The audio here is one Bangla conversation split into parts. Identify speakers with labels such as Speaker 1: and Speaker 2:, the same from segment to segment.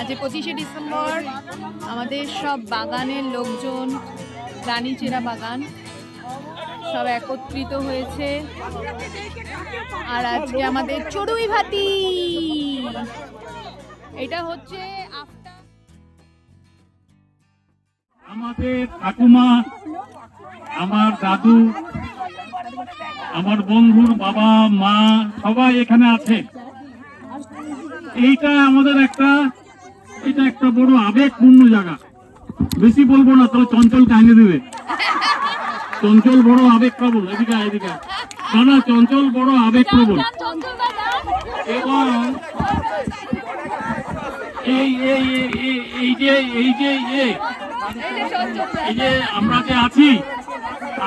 Speaker 1: আজ 25শে ডিসেম্বর আমাদের সব বাগানের লোকজন, রানীচেরা বাগান সব একত্রিত হয়েছে। আর আজকে আমাদের চড়ুই ভাতি, এটা হচ্ছে
Speaker 2: আমাদের ঠাকুমা, আমার দাদু, আমার বন্ধুর বাবা মা সবাই এখানে আছে। এইটা আমাদের এটা একটা বড় আবেগপূর্ণ জায়গা। বেশি বলবো না, তাহলে চঞ্চল টাঙিয়ে দেবে। চঞ্চল বড় আবেগপ্রবণ, এদিকে না, চঞ্চল বড় আবেগপ্রবণ। এবং এই যে আমরা যে আছি,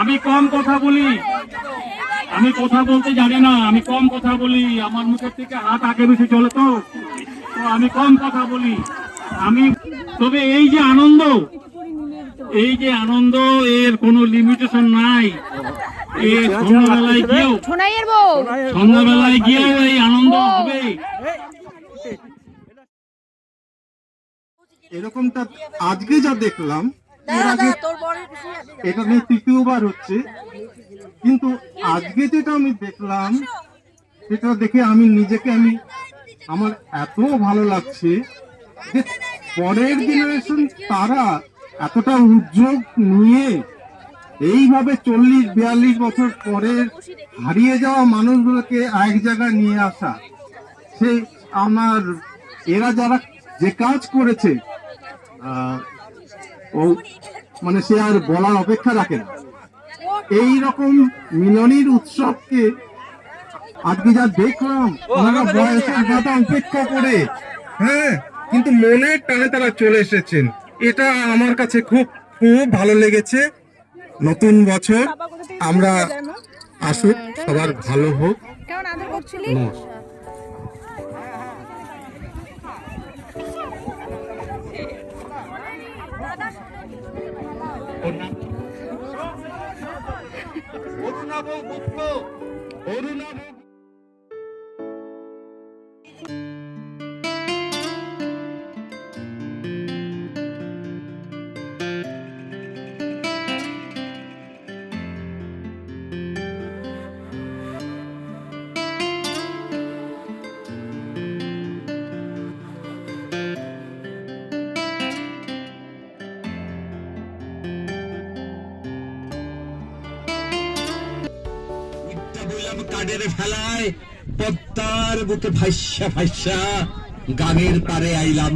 Speaker 2: আমি কম কথা বলি, আমি কথা বলতে জানি না, আমি কম কথা বলি, আমার মুখের থেকে হাত আগে বেশি চলে, তো আমি কম কথা বলি। তবে এই যে আনন্দ, এর কোনো লিমিটেশন নাই। সন্ধ্যাবেলায় গিয়েও এই আনন্দ হবে।
Speaker 3: এরকমটা আজকে যা দেখলাম, এটা নিয়ে তৃতীয়বার হচ্ছে, কিন্তু আজকে যেটা আমি দেখলাম সেটা দেখে আমি নিজেকে আমার এত ভালো লাগছে যে পরের জেনারেশন তারা এতটা উদ্যোগ নিয়ে এইভাবে 40-42 বছর পরে হারিয়ে যাওয়া মানুষগুলোকে এক জায়গায় নিয়ে আসা, সে এরা যারা যে কাজ করেছে ও মানে সে আর বলার অপেক্ষা রাখে না। এই রকম মিলনের উৎসবকে আজকে যা দেখলাম, ওনারা বয়সের কথা উপেক্ষা করে, হ্যাঁ, কিন্তু মনের টানে তারা চলে এসেছেন। এটা আমার কাছে খুব খুব ভালো লেগেছে। নতুন বছর আমরা আসুক, সবার ভালো হোক।
Speaker 4: কাডের ফেলায় পদ্মার বুকে ভাইসা গানের পারে আইলাম।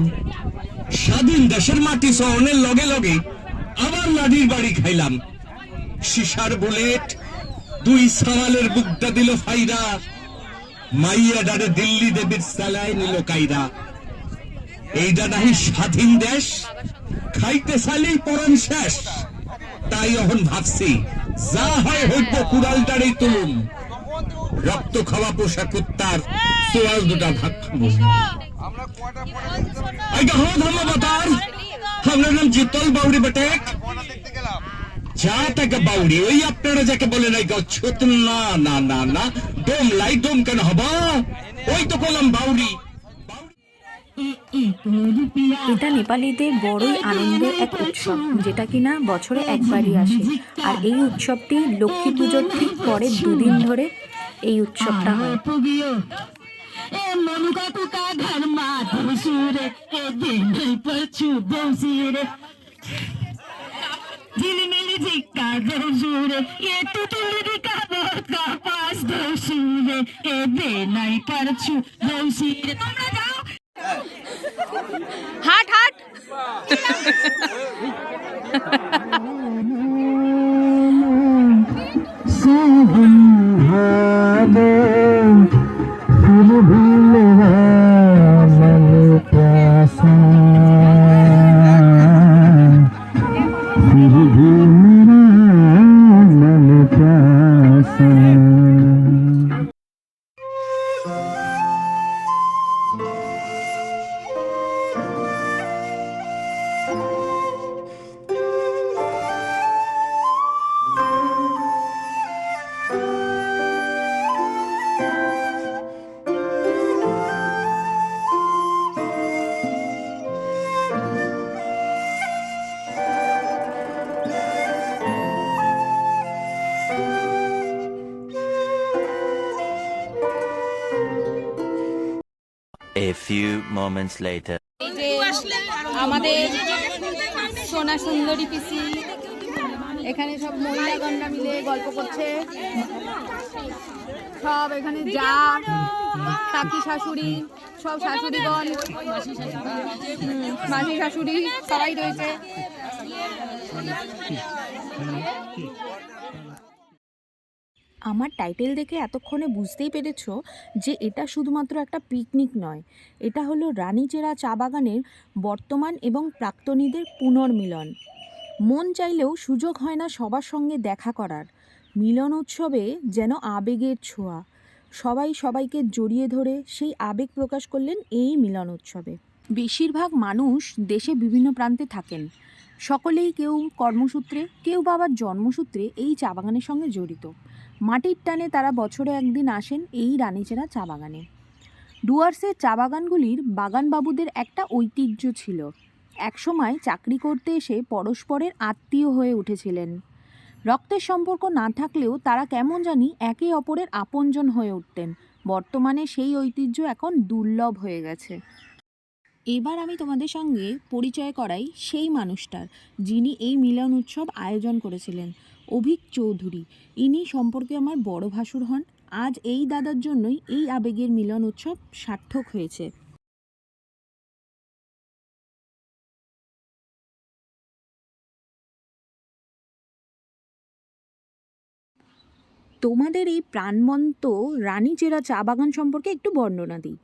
Speaker 4: স্বাধীন দেশের মাটি সহনের লগে লগে আবার লাঠির বাড়ি খাইলাম। শিশার বুলেট 2 সাওয়ালের বুকটা দিল ফাইরা, মাইয়া ডারে দিল্লি দেবীর সালায় নিল কাইরা। এইটা নাহি স্বাধীন দেশ, খাইতে চাইলেই পরম শেষ। তাই এখন ভাবছি যা হয় হইব কুড়ালটারই তুলুম, রক্ত খাওয়া পোষা কুত্তার সোয়াল দুটা ভাগ খাবো। আপনার নাম জিতল বাউরি বেটেক, যা তাকে বাউরি, ওই আপনারা যাকে বলে নাই গচ্ছত, না না না না, ডোম লাই ডোম কেন হবা, ওই তো বললাম বাউরি।
Speaker 5: এটা নেপালিদের বড়ই আনন্দের এক উৎসব, যেটা কিনা বছরে একবারই আসে। আর এই উৎসবটি লক্ষ্মী পুজোর ঠিক পরে 2 দিন ধরে এই উৎসবটা হয়।
Speaker 1: হাট হাট
Speaker 6: few moments later.
Speaker 1: এই যে আমাদের সোনা সুন্দরী পিসি এখানে সব মহিলাগণরা মিলে গল্প করছে, সব এখানে যা কাকি শাশুড়ি সব শাশুড়িগণ মাসি শাশুড়ি সবাই রয়েছে।
Speaker 5: আমার টাইটেল দেখে এতক্ষণে বুঝতেই পেরেছ যে এটা শুধুমাত্র একটা পিকনিক নয়, এটা হলো রানীচেরা চা বাগানের বর্তমান এবং প্রাক্তনীদের পুনর্মিলন। মন চাইলেও সুযোগ হয় না সবার সঙ্গে দেখা করার। মিলন উৎসবে যেন আবেগের ছোঁয়া, সবাই সবাইকে জড়িয়ে ধরে সেই আবেগ প্রকাশ করলেন এই মিলন উৎসবে। বেশিরভাগ মানুষ দেশে বিভিন্ন প্রান্তে থাকেন, সকলেই কেউ কর্মসূত্রে কেউ বা আবার জন্মসূত্রে এই চা বাগানের সঙ্গে জড়িত। মাটির টানে তারা বছরে একদিন আসেন এই রানীচেরা চা বাগানে। ডুয়ার্সের চা বাগানগুলির বাগানবাবুদের একটা ঐতিহ্য ছিল। একসময় চাকরি করতে এসে পরস্পরের আত্মীয় হয়ে উঠেছিলেন। রক্তের সম্পর্ক না থাকলেও তারা কেমন জানি একে অপরের আপনজন হয়ে উঠতেন। বর্তমানে সেই ঐতিহ্য এখন দুর্লভ হয়ে গেছে। এবার আমি তোমাদের সঙ্গে পরিচয় করাই সেই মানুষটার, যিনি এই মিলন উৎসব আয়োজন করেছিলেন, অভিক চৌধুরী। ইনি সম্পর্কে আমার বড় ভাসুর হন। আজ এই দাদার জন্যই এই আবেগের মিলন উৎসব সার্থক হয়েছে। তোমাদের এই প্রাণবন্ত রানীচেরা চা বাগান সম্পর্কে একটু বর্ণনা দিই।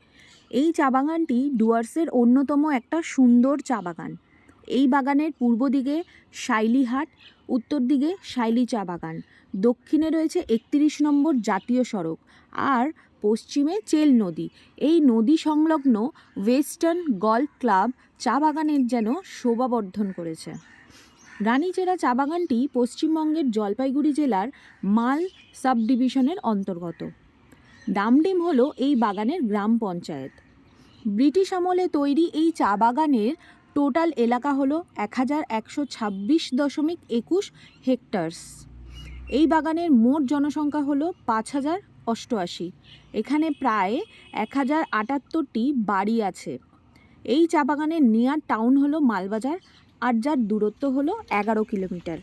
Speaker 5: এই চা বাগানটি ডুয়ার্সের অন্যতম একটা সুন্দর চা বাগান। এই বাগানের পূর্ব দিকে শাইলিহাট, উত্তর দিকে শাইলি চা বাগান, দক্ষিণে রয়েছে 31 নম্বর জাতীয় সড়ক, আর পশ্চিমে চেল নদী। এই নদী সংলগ্ন ওয়েস্টার্ন গল্ফ ক্লাব চা বাগানের যেন শোভাবর্ধন করেছে। রানীচেরা চা বাগানটি পশ্চিমবঙ্গের জলপাইগুড়ি জেলার মাল সাব ডিভিশনের অন্তর্গত। ডামডিম হলো এই বাগানের গ্রাম পঞ্চায়েত। ব্রিটিশ আমলে তৈরি এই চা বাগানের টোটাল এলাকা হলো 1126.21 হেক্টরস। এই বাগানের মোট জনসংখ্যা হলো 5088। এখানে প্রায় 1078টি বাড়ি আছে। এই চা বাগানের নিয়ার টাউন হলো মালবাজার, আর যার দূরত্ব হলো 11 কিলোমিটার।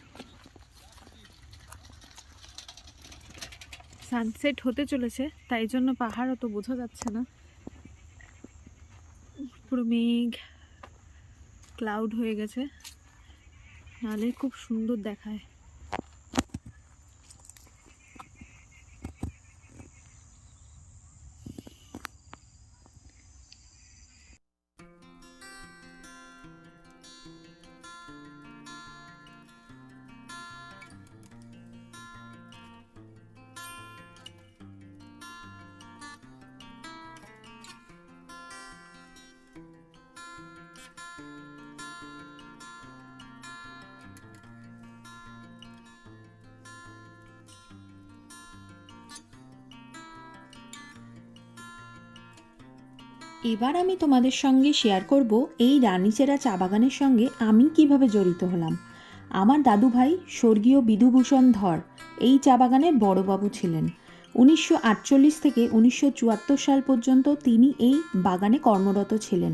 Speaker 1: সানসেট হতে চলেছে, তাই জন্য পাহাড় অত বোঝা যাচ্ছে না, পুরো মেঘ ক্লাউড হয়ে গেছে, নাহলে খুব সুন্দর দেখায়।
Speaker 5: এবার আমি তোমাদের সঙ্গে শেয়ার করব এই রানীচেরা চা বাগানের সঙ্গে আমি কিভাবে জড়িত হলাম। আমার দাদু ভাই স্বর্গীয় বিধুভূষণ ধর এই চা বাগানের বড়বাবু ছিলেন। 1948 থেকে 1974 সাল পর্যন্ত তিনি এই বাগানে কর্মরত ছিলেন।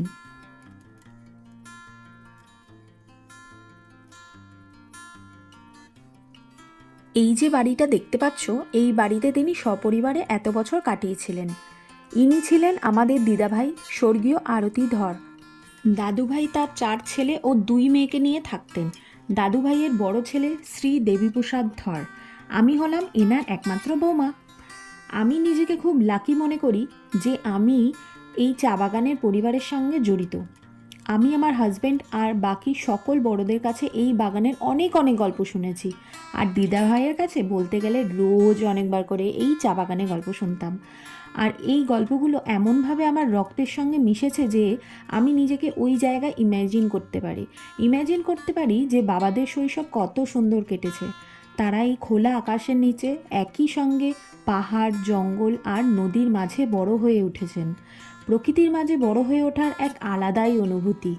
Speaker 5: এই যে বাড়িটা দেখতে পাচ্ছ, এই বাড়িতে তিনি সপরিবারে এত বছর কাটিয়েছিলেন। ইনি ছিলেন আমাদের দিদাভাই স্বর্গীয় আরতি ধর। দাদুভাই তার 4 ছেলে ও 2 মেয়েকে নিয়ে থাকতেন। দাদুভাইয়ের বড় ছেলে শ্রী দেবীপ্রসাদ ধর। আমি হলাম এনার একমাত্র বৌমা। আমি নিজেকে খুব লাকি মনে করি যে আমি এই চা বাগানের পরিবারের সঙ্গে জড়িত। আমি আমার হাজব্যান্ড আর বাকি সকল বড়দের কাছে এই বাগানের অনেক অনেক গল্প শুনেছি, আর দিদাভাইয়ের কাছে বলতে গেলে রোজ অনেকবার করে এই চা বাগানের গল্প শুনতাম। আর এই গল্পগুলো এমনভাবে আমার রক্তের সঙ্গে মিশেছে যে আমি নিজেকে ওই জায়গায় ইম্যাজিন করতে পারি যে বাবাদের শৈশব কত সুন্দর কেটেছে। তারা এই খোলা আকাশের নিচে একই সঙ্গে পাহাড়, জঙ্গল আর নদীর মাঝে বড় হয়ে উঠেছেন। প্রকৃতির মাঝে বড় হয়ে ওঠার এক আলাদাই অনুভূতি।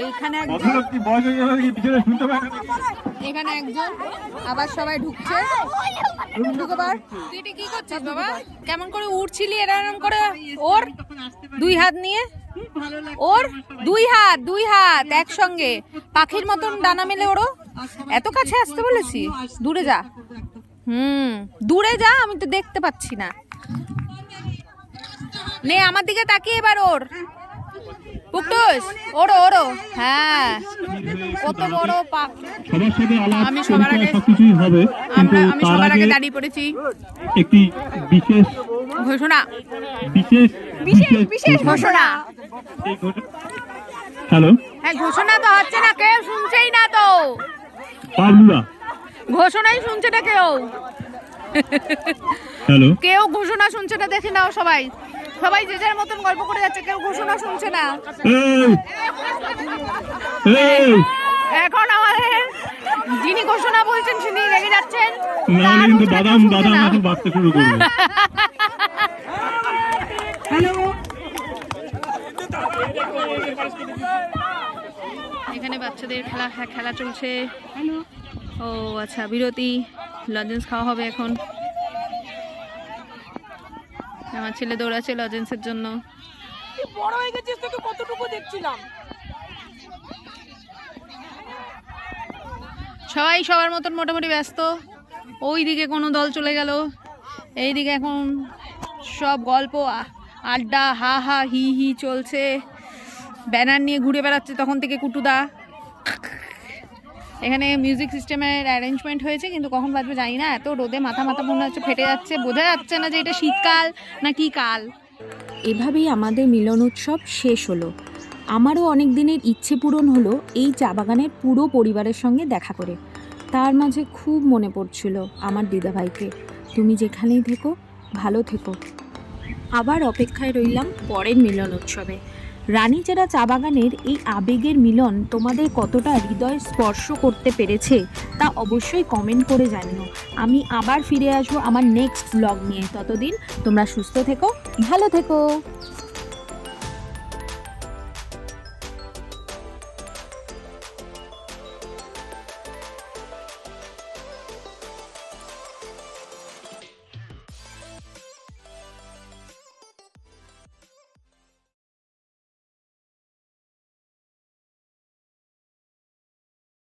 Speaker 1: এইখানে একজন,
Speaker 2: ভদ্রলোক কি বয়স হয়ে যাবে, পিছনে শুনতে পায় না?
Speaker 1: এখানে একজন, আবার সবাই ঢুকছে। ঢুকে পার। তুই এটা কি করছিস বাবা? কেমন করে উঠছিলি এরকম করে? ওর দুই হাত নিয়ে, ওর দুই হাত একসঙ্গে পাখির মতন ডানা মেলে ওড়ো। এত কাছে আসতে বলেছি? দূরে যা। দূরে যা, আমি তো দেখতে পাচ্ছি না। নে আমার দিকে তাকিয়ে এবার ওর পুকটুস, ওড়ো ওড়ো। হ্যাঁ, কত বড় পাখ।
Speaker 2: সবার সাথে আলাপ
Speaker 1: আমি সবার আগে,
Speaker 2: সবকিছুই হবে, কিন্তু
Speaker 1: আমি
Speaker 2: তার
Speaker 1: সবার আগে
Speaker 2: আগে
Speaker 1: দাঁড়িয়ে পড়েছি।
Speaker 2: একটি বিশেষ
Speaker 1: ঘোষণা,
Speaker 2: বিশেষ
Speaker 1: বিশেষ ঘোষণা।
Speaker 2: এই ঘোষণা। হ্যালো
Speaker 1: হ্যাঁ, ঘোষণা তো হচ্ছে না, কেউ শুনছেই না তো।
Speaker 2: বাবলুরা,
Speaker 1: ঘোষণাই শুনছে না কেউ।
Speaker 2: হ্যালো
Speaker 1: কেউ ঘোষণা শুনছে না, দেখে নাও সবাই। সবাই যে যার মতন গল্প করে যাচ্ছে, কেউ ঘোষণা শুনছে না।
Speaker 2: এই এই
Speaker 1: এখন আমাদের যিনি ঘোষণা বলছেন তিনি রেগে যাচ্ছেন।
Speaker 2: না
Speaker 1: তার
Speaker 2: কিন্তু
Speaker 1: ঘোষণা
Speaker 2: বাদাম
Speaker 1: কেউ শুনছে
Speaker 2: বাদাম
Speaker 1: না।
Speaker 2: এখন বাঁচতে শুরু করবে।
Speaker 1: এখানে বাচ্চাদের খেলা চলছে। ও আচ্ছা, বিরতি, লজেন্স খাওয়া হবে এখন। আমার ছেলে দৌড়াচ্ছে লজেন্সের জন্য।
Speaker 6: বড় হয়ে গেছিস তোকে কতটুকু দেখছিলাম।
Speaker 1: সবাই সবার মতন মোটামুটি ব্যস্ত। ওই দিকে কোনো দল চলে গেল, এইদিকে এখন সব গল্প আড্ডা হা হা হি হি চলছে। ব্যানার নিয়ে ঘুরে বেড়াচ্ছে তখন থেকে কুটুদা। এখানে মিউজিক সিস্টেমের অ্যারেঞ্জমেন্ট হয়েছে, কিন্তু কখন বাজবে জানি না। এত রোদে মাথা মনে হচ্ছে ফেটে যাচ্ছে, বোঝা যাচ্ছে না যে এটা শীতকাল না কি কাল।
Speaker 5: এভাবেই আমাদের মিলন উৎসব শেষ হলো। আমারও অনেক দিনের ইচ্ছে পূরণ হলো এই চা বাগানের পুরো পরিবারের সঙ্গে দেখা করে। তার মাঝে খুব মনে পড়ছিল আমার দিদাভাইকে। তুমি যেখানেই থেকো ভালো থেকো। আবার অপেক্ষায় রইলাম পরের মিলন উৎসবে। রানীচেরা চা বাগানের এই আবেগের মিলন তোমাদের কতটা হৃদয় স্পর্শ করতে পেরেছে তা অবশ্যই কমেন্ট করে জানিও। আমি আবার ফিরে আসবো আমার নেক্সট ব্লগ নিয়ে। ততদিন তোমরা সুস্থ থেকো, ভালো থেকো।